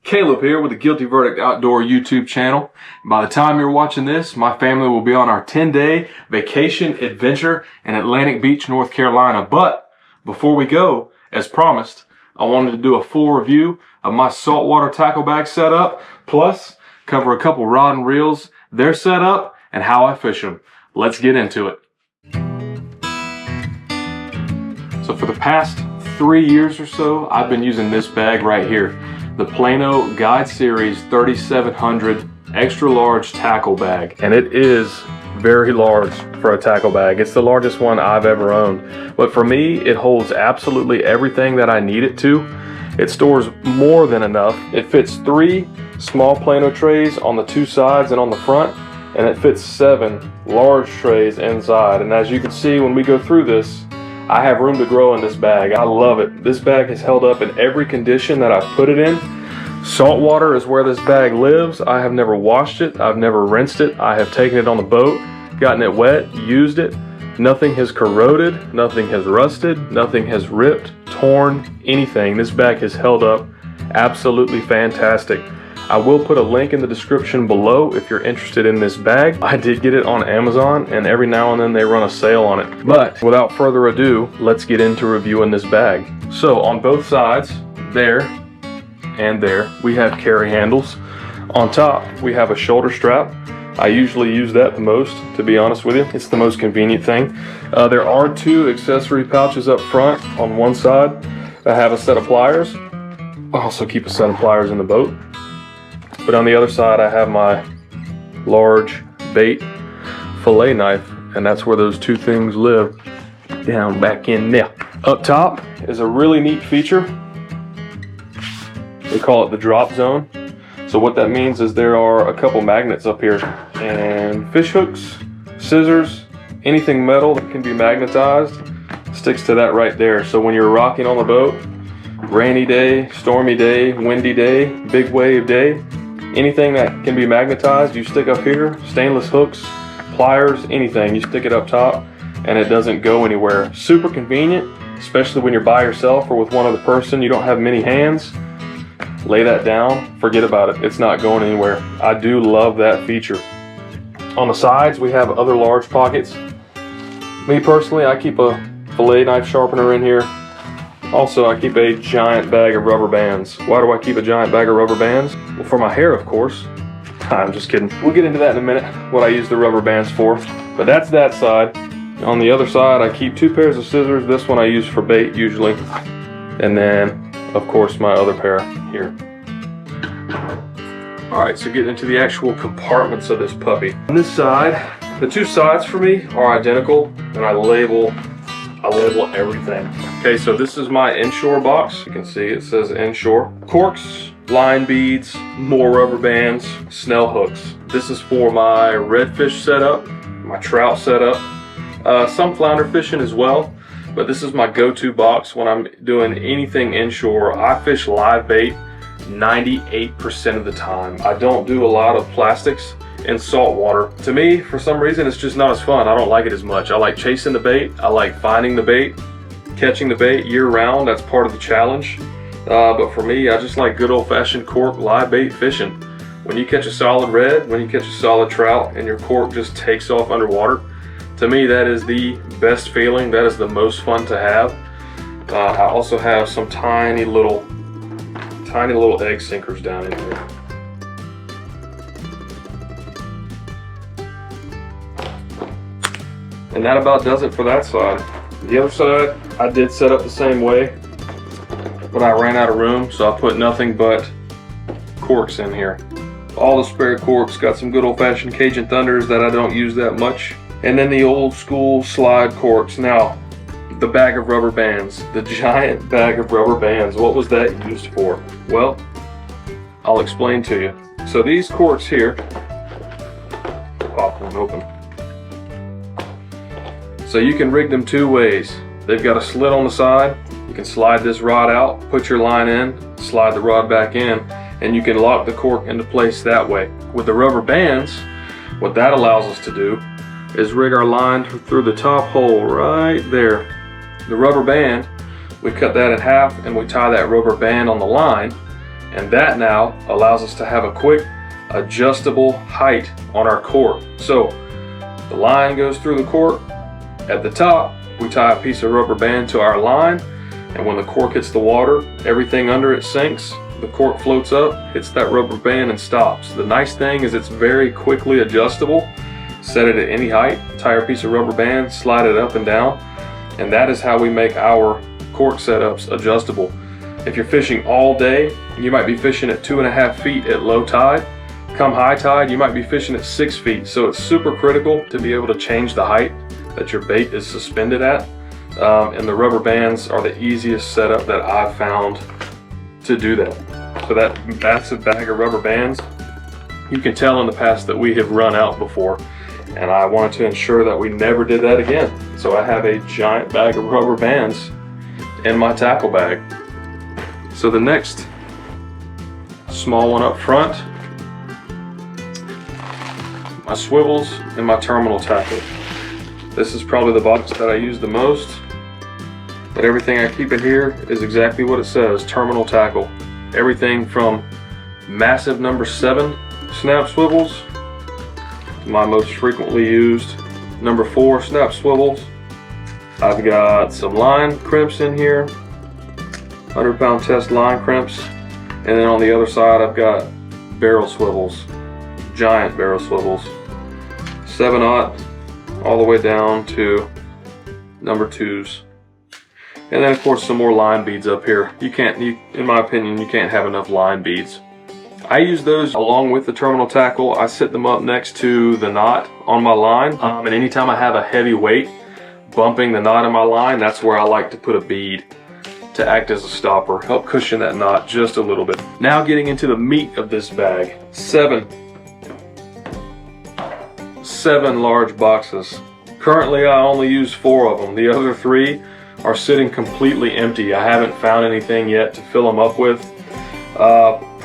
Caleb here with the Guilty Verdict Outdoor YouTube channel. By the time you're watching this, my family will be on our 10-day vacation adventure in Atlantic Beach, North Carolina. But before we go, as promised, I wanted to do a full review of my saltwater tackle bag setup, plus cover a couple rod and reels, their setup, and how I fish them. Let's get into it. So for the past 3 years or so, I've been using this bag right here. The PLANO Guide Series 3700 extra large tackle bag. And it is very large for a tackle bag. It's the largest one I've ever owned. But for me, it holds absolutely everything that I need it to. It stores more than enough. It fits 3 small PLANO trays on the 2 sides and on the front, and it fits 7 large trays inside. And as you can see when we go through this, I have room to grow in this bag. I love it. This bag has held up in every condition that I've put it in. Saltwater is where this bag lives. I have never washed it. I've never rinsed it. I have taken it on the boat, gotten it wet, used it. Nothing has corroded, nothing has rusted, nothing has ripped, torn, anything. This bag has held up absolutely fantastic. I will put a link in the description below if you're interested in this bag. I did get it on Amazon, and every now and then they run a sale on it. But without further ado, let's get into reviewing this bag. So on both sides, there and there, we have carry handles. On top, we have a shoulder strap. I usually use that the most, to be honest with you. It's the most convenient thing. There are 2 accessory pouches up front. On one side, I have a set of pliers. I also keep a set of pliers in the boat. But on the other side, I have my large bait fillet knife, and that's where those 2 things live, down back in there. Up top is a really neat feature. They call it the drop zone. So what that means is there are a couple magnets up here, and fish hooks, scissors, anything metal that can be magnetized sticks to that right there. So when you're rocking on the boat, rainy day, stormy day, windy day, big wave day, anything that can be magnetized, you stick up here. Stainless hooks, pliers, anything, you stick it up top and it doesn't go anywhere. Super convenient, especially when you're by yourself or with one other person. You don't have many hands. Lay that down, forget about it. It's not going anywhere. I do love that feature. On the sides, we have other large pockets. Me personally, I keep a fillet knife sharpener in here. Also, I keep a giant bag of rubber bands. Why do I keep a giant bag of rubber bands? Well, for my hair, of course. I'm just kidding. We'll get into that in a minute, what I use the rubber bands for. But that's that side. On the other side, I keep 2 pairs of scissors. This one I use for bait, usually. And then, of course, my other pair here. Alright, so getting into the actual compartments of this puppy. On this side, the 2 sides for me are identical, and I label everything. Okay, so this is my inshore box. You can see it says inshore. Corks, line beads, more rubber bands, snell hooks. This is for my redfish setup, my trout setup, some flounder fishing as well. But this is my go-to box when I'm doing anything inshore. I fish live bait 98% of the time. I don't do a lot of plastics in saltwater. To me, for some reason, it's just not as fun. I don't like it as much. I like chasing the bait. I like finding the bait, catching the bait year round. That's part of the challenge. But for me, I just like good old-fashioned cork live bait fishing. When you catch a solid red, when you catch a solid trout, and your cork just takes off underwater, to me, that is the best feeling. That is the most fun to have. I also have some tiny little egg sinkers down in here. And that about does it for that side. The other side, I did set up the same way, but I ran out of room, so I put nothing but corks in here. All the spare corks, got some good old-fashioned Cajun Thunders that I don't use that much. And then the old school slide corks. Now, the bag of rubber bands, the giant bag of rubber bands, what was that used for? Well, I'll explain to you. So these corks here, pop them open. So you can rig them 2 ways. They've got a slit on the side. You can slide this rod out, put your line in, slide the rod back in, and you can lock the cork into place that way. With the rubber bands, what that allows us to do is rig our line through the top hole right there. The rubber band, we cut that in half and we tie that rubber band on the line, And that now allows us to have a quick adjustable height on our cork. So the line goes through the cork. At the top, we tie a piece of rubber band to our line, and when the cork hits the water, everything under it sinks. The cork floats up, hits that rubber band, and stops. The nice thing is it's very quickly adjustable. Set it at any height, tie a piece of rubber band, slide it up and down, and that is how we make our cork setups adjustable. If you're fishing all day, you might be fishing at 2.5 feet at low tide. Come high tide, you might be fishing at 6 feet. So it's super critical to be able to change the height that your bait is suspended at. And the rubber bands are the easiest setup that I've found to do that. So that massive bag of rubber bands, you can tell in the past that we have run out before, and I wanted to ensure that we never did that again. So I have a giant bag of rubber bands in my tackle bag. So the next small one up front, my swivels and my terminal tackle. This is probably the box that I use the most, but everything I keep in here is exactly what it says, terminal tackle. Everything from massive number 7 snap swivels, my most frequently used number 4 snap swivels. I've got some line crimps in here, 100-pound test line crimps, and then on the other side I've got barrel swivels, giant barrel swivels, 7/0 all the way down to number 2s. And then of course some more line beads up here. In my opinion, you can't have enough line beads. I use those along with the terminal tackle. I set them up next to the knot on my line. And anytime I have a heavy weight bumping the knot in my line, that's where I like to put a bead to act as a stopper, help cushion that knot just a little bit. Now getting into the meat of this bag. 7 large boxes. Currently I only use 4 of them. The other 3 are sitting completely empty. I haven't found anything yet to fill them up with.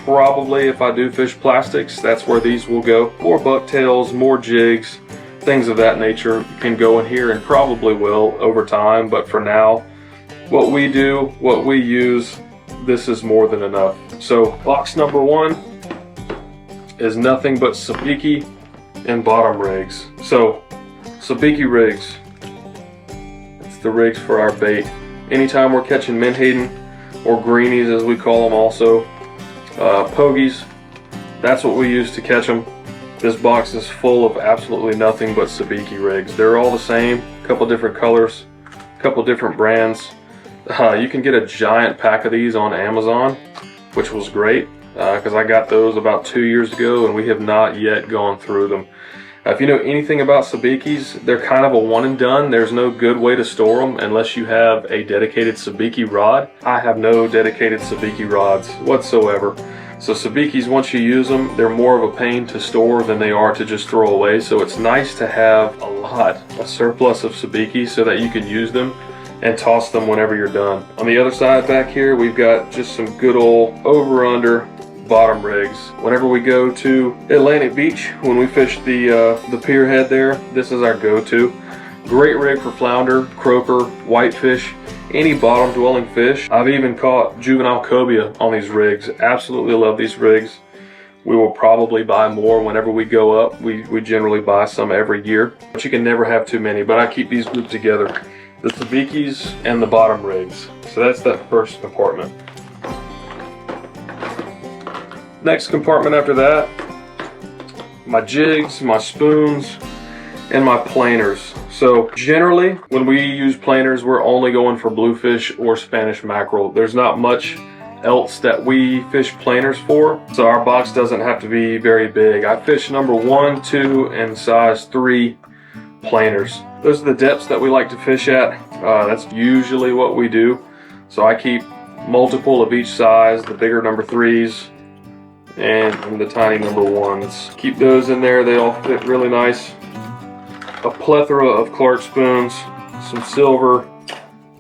Probably if I do fish plastics, that's where these will go. More bucktails, more jigs, things of that nature can go in here, and probably will over time, but for now, what we do, what we use, this is more than enough. So box number 1 is nothing but sabiki and bottom rigs. So sabiki rigs, it's the rigs for our bait. Anytime we're catching menhaden or greenies as we call them also, pogies, that's what we use to catch them. This box is full of absolutely nothing but sabiki rigs. They're all the same, a couple different colors, a couple different brands. You can get a giant pack of these on Amazon, which was great because I got those about 2 years ago and we have not yet gone through them. If you know anything about sabikis, they're kind of a one and done. There's no good way to store them unless you have a dedicated sabiki rod. I have no dedicated sabiki rods whatsoever. So sabikis, once you use them, they're more of a pain to store than they are to just throw away. So it's nice to have a surplus of sabikis so that you can use them and toss them whenever you're done. On the other side back here, we've got just some good old over-under bottom rigs. Whenever we go to Atlantic Beach, when we fish the pier head there, this is our go-to. Great rig for flounder, croaker, whitefish, any bottom dwelling fish. I've even caught juvenile cobia on these rigs. Absolutely love these rigs. We will probably buy more whenever we go up. We generally buy some every year, but you can never have too many. But I keep these grouped together, the sabikis and the bottom rigs. So that's that first compartment. Next compartment after that, my jigs, my spoons, and my planers. So generally, when we use planers, we're only going for bluefish or Spanish mackerel. There's not much else that we fish planers for, so our box doesn't have to be very big. I fish number 1, 2, and size 3 planers. Those are the depths that we like to fish at. That's usually what we do. So I keep multiple of each size, the bigger number 3s, and the tiny number 1s. Keep those in there, they all fit really nice. A plethora of Clark spoons, some silver,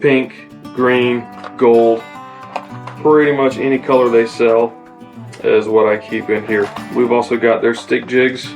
pink, green, gold, pretty much any color they sell is what I keep in here. We've also got their stick jigs.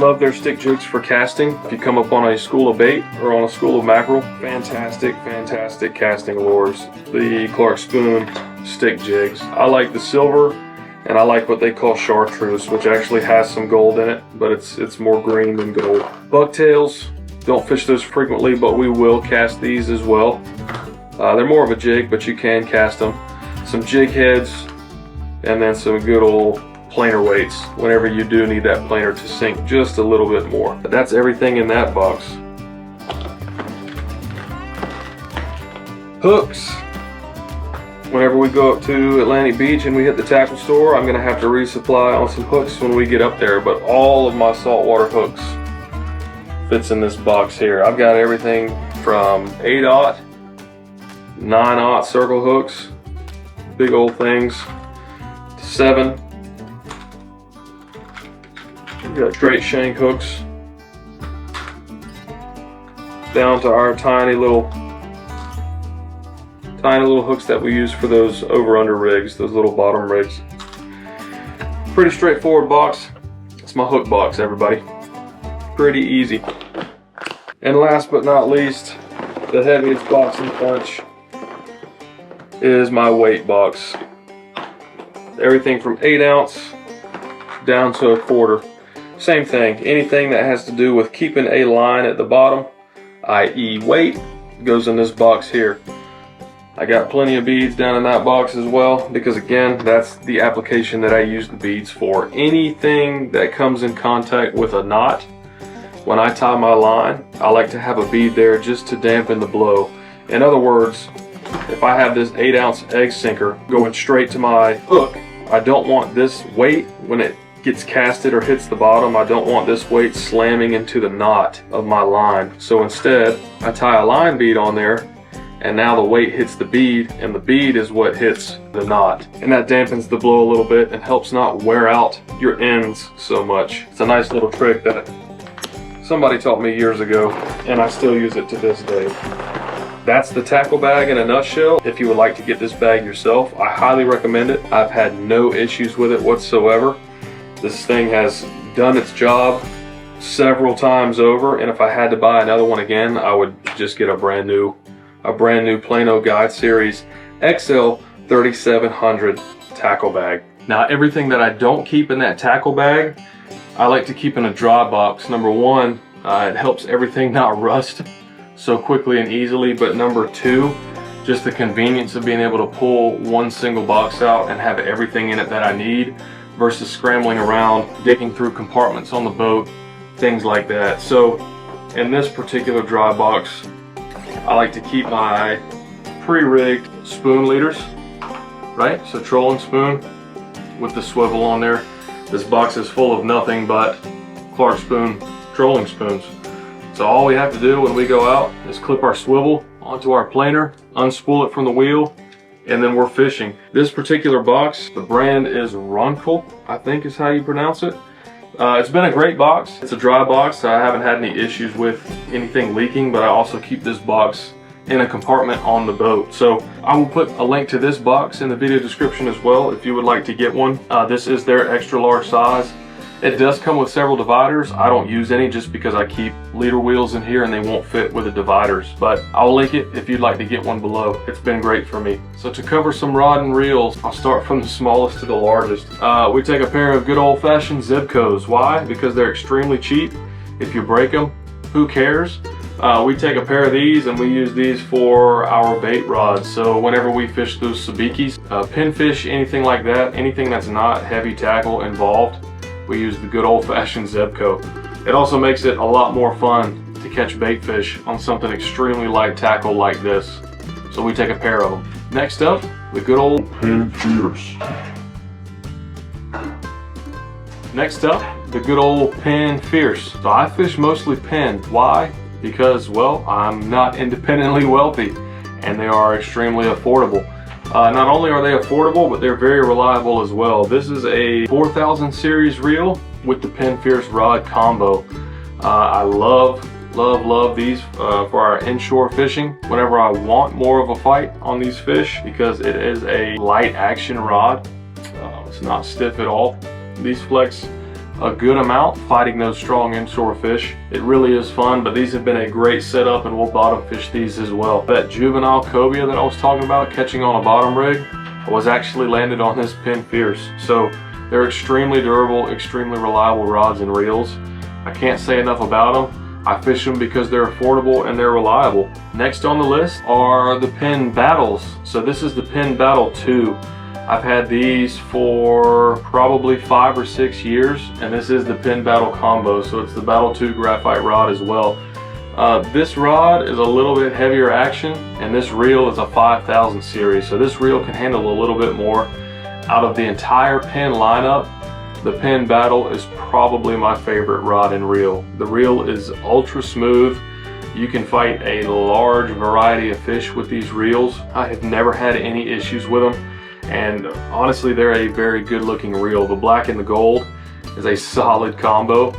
Love their stick jigs for casting. If you come up on a school of bait or on a school of mackerel, fantastic, fantastic casting lures. The Clark Spoon stick jigs. I like the silver, and I like what they call chartreuse, which actually has some gold in it, but it's more green than gold. Bucktails, don't fish those frequently, but we will cast these as well. They're more of a jig, but you can cast them. Some jig heads, and then some good old planer weights whenever you do need that planer to sink just a little bit more. But that's everything in that box. Hooks. Whenever we go up to Atlantic Beach and we hit the tackle store, I'm gonna have to resupply on some hooks when we get up there, but all of my saltwater hooks fits in this box here. I've got everything from 8/0, 9/0 circle hooks, big old things, to 7. We've got straight shank hooks, down to our tiny little hooks that we use for those over-under rigs, those little bottom rigs. Pretty straightforward box. It's my hook box, everybody. Pretty easy. And last but not least, the heaviest box in the bunch is my weight box. Everything from 8 ounce down to 1/4. Same thing, anything that has to do with keeping a line at the bottom, i.e. weight, goes in this box here. I got plenty of beads down in that box as well, because again, that's the application that I use the beads for. Anything that comes in contact with a knot, when I tie my line, I like to have a bead there just to dampen the blow. In other words, if I have this 8 ounce egg sinker going straight to my hook, I don't want this weight, when it gets casted or hits the bottom, I don't want this weight slamming into the knot of my line. So instead, I tie a line bead on there, and now the weight hits the bead, and the bead is what hits the knot. And that dampens the blow a little bit and helps not wear out your ends so much. It's a nice little trick that somebody taught me years ago, and I still use it to this day. That's the tackle bag in a nutshell. If you would like to get this bag yourself, I highly recommend it. I've had no issues with it whatsoever. This thing has done its job several times over, and if I had to buy another one again, I would just get a brand new PLANO Guide Series XL 3700 tackle bag. Now, everything that I don't keep in that tackle bag, I like to keep in a dry box. Number one, it helps everything not rust so quickly and easily, but number two, just the convenience of being able to pull one single box out and have everything in it that I need, versus scrambling around, digging through compartments on the boat, things like that. So in this particular dry box, I like to keep my pre-rigged spoon leaders, right? So trolling spoon with the swivel on there. This box is full of nothing but Clark Spoon trolling spoons. So all we have to do when we go out is clip our swivel onto our planer, unspool it from the wheel, and then we're fishing. This particular box, the brand is RUNCL, I think is how you pronounce it. It's been a great box. It's a dry box. I haven't had any issues with anything leaking, but I also keep this box in a compartment on the boat. So I will put a link to this box in the video description as well if you would like to get one. This is their extra large size. It does come with several dividers. I don't use any just because I keep leader wheels in here and they won't fit with the dividers, but I'll link it if you'd like to get one below. It's been great for me. So to cover some rod and reels, I'll start from the smallest to the largest. We take a pair of good old-fashioned Zebcos. Why? Because they're extremely cheap. If you break them, who cares? We take a pair of these and we use these for our bait rods. So whenever we fish those sabikis, pinfish, anything like that, anything that's not heavy tackle involved, we use the good old-fashioned Zebco. It also makes it a lot more fun to catch bait fish on something extremely light tackle like this. So we take a pair of them. Next up, the good old Pin Fierce. Next up, the good old Pin Fierce. So I fish mostly pin. Why? Because, well, I'm not independently wealthy and they are extremely affordable. Not only are they affordable, but they're very reliable as well. This is a 4000 series reel with the Pin Fierce rod combo. I love these for our inshore fishing whenever I want more of a fight on these fish, because it is a light action rod. It's not stiff at all. These flex a good amount fighting those strong inshore fish. It really is fun, but these have been a great setup, and we'll bottom fish these as well. That juvenile cobia that I was talking about catching on a bottom rig was actually landed on this Penn Fierce. So they're extremely durable, extremely reliable rods and reels. I can't say enough about them. I fish them because they're affordable and they're reliable. Next on the list are the Penn Battles. So this is the Penn Battle 2. I've had these for probably 5 or 6 years, and this is the Penn Battle combo, so it's the Battle 2 graphite rod as well. This rod is a little bit heavier action, and this reel is a 5000 series, so this reel can handle a little bit more. Out of the entire Penn lineup, the Penn Battle is probably my favorite rod and reel. The reel is ultra smooth. You can fight a large variety of fish with these reels. I have never had any issues with them. And honestly, they're a very good looking reel. The black and the gold is a solid combo,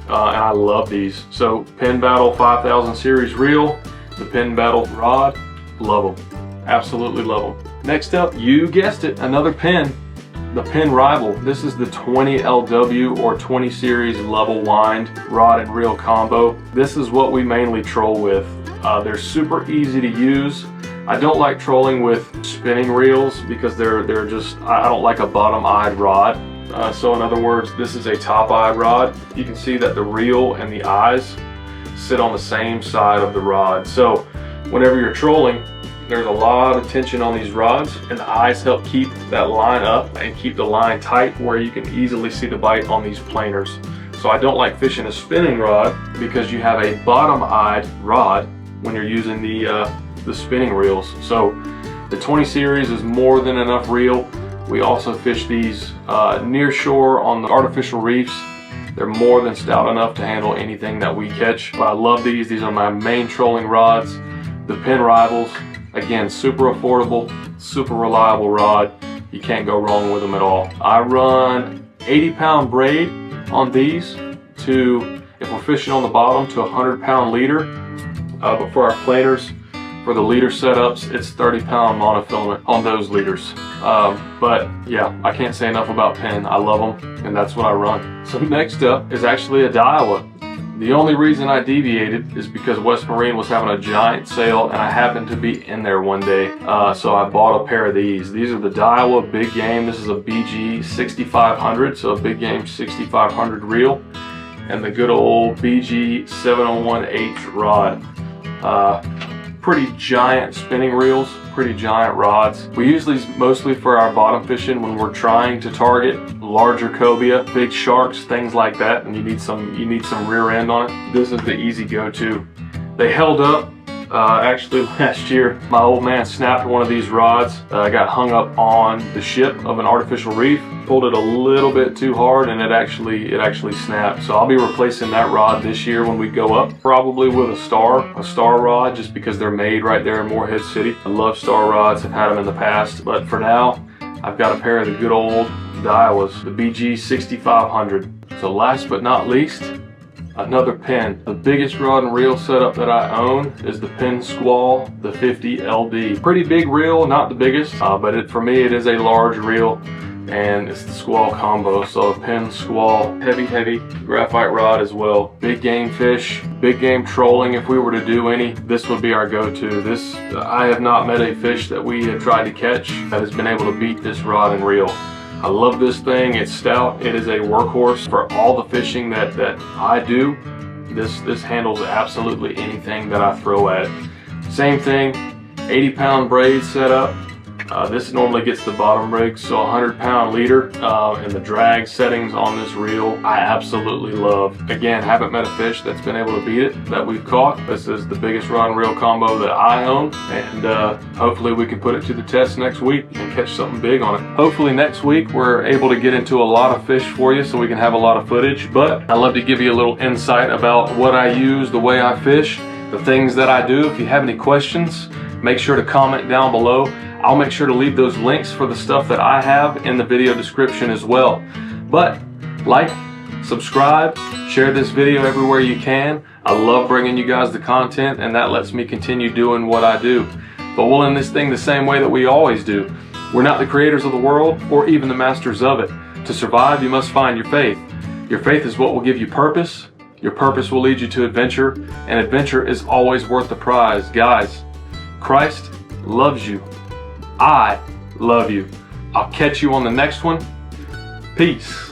and I love these. So Penn Battle 5000 series reel, the Penn Battle rod, love them. Absolutely love them. Next up, you guessed it, another Penn, the Penn Rival. This is the 20 LW or 20 series level wind rod and reel combo. This is what we mainly troll with. They're super easy to use. I don't like trolling with spinning reels because they're just, I don't like a bottom-eyed rod. So in other words, this is a top-eyed rod. You can see that the reel and the eyes sit on the same side of the rod. So whenever you're trolling, there's a lot of tension on these rods, and the eyes help keep that line up and keep the line tight where you can easily see the bite on these planers. So I don't like fishing a spinning rod because you have a bottom-eyed rod when you're using the spinning reels. So the 20 series is more than enough reel. We also fish these near shore on the artificial reefs. They're more than stout enough to handle anything that we catch. But I love these. These are my main trolling rods. The Penn Rivals, again, super affordable, super reliable rod. You can't go wrong with them at all. I run 80-pound braid on these to, if we're fishing on the bottom, to 100-pound leader. But for our planers, for the leader setups, it's 30-pound monofilament on those leaders. But yeah, I can't say enough about Penn. I love them, and that's what I run. So next up is actually a Daiwa. The only reason I deviated is because West Marine was having a giant sale, and I happened to be in there one day. So I bought a pair of these. These are the Daiwa Big Game. This is a BG 6500, so a Big Game 6500 reel, and the good old BG 701H rod. Pretty giant spinning reels, pretty giant rods. We use these mostly for our bottom fishing when we're trying to target larger cobia, big sharks, things like that, and you need some rear end on it. This is the easy go-to. They held up. Actually last year, my old man snapped one of these rods. Got hung up on the ship of an artificial reef. Pulled it a little bit too hard, and it actually snapped. So I'll be replacing that rod this year when we go up, probably with a star rod, just because they're made right there in Morehead City. I love star rods. I've had them in the past, but for now, I've got a pair of the good old Daiwas, the BG 6500. So last but not least, another Penn. The biggest rod and reel setup that I own is the Penn Squall, the 50 LD. Pretty big reel, not the biggest, but for me it is a large reel, and it's the Squall combo. So a Penn Squall, heavy graphite rod as well. Big game fish, big game trolling. If we were to do any, this would be our go-to. This, I have not met a fish that we have tried to catch that has been able to beat this rod and reel. I love this thing. It's stout. It is a workhorse for all the fishing that I do. This handles absolutely anything that I throw at it. Same thing, 80-pound braid setup. This normally gets the bottom rig, so 100-pound leader, and the drag settings on this reel I absolutely love. Again, haven't met a fish that's been able to beat it that we've caught. This is the biggest rod and reel combo that I own, and hopefully we can put it to the test next week and catch something big on it. Hopefully next week we're able to get into a lot of fish for you so we can have a lot of footage, but I love to give you a little insight about what I use, the way I fish, the things that I do. If you have any questions, make sure to comment down below. I'll make sure to leave those links for the stuff that I have in the video description as well. But like, subscribe, share this video everywhere you can. I love bringing you guys the content, and that lets me continue doing what I do. But we'll end this thing the same way that we always do. We're not the creators of the world or even the masters of it. To survive, you must find your faith. Your faith is what will give you purpose. Your purpose will lead you to adventure, and adventure is always worth the prize. Guys, Christ loves you. I love you. I'll catch you on the next one. Peace.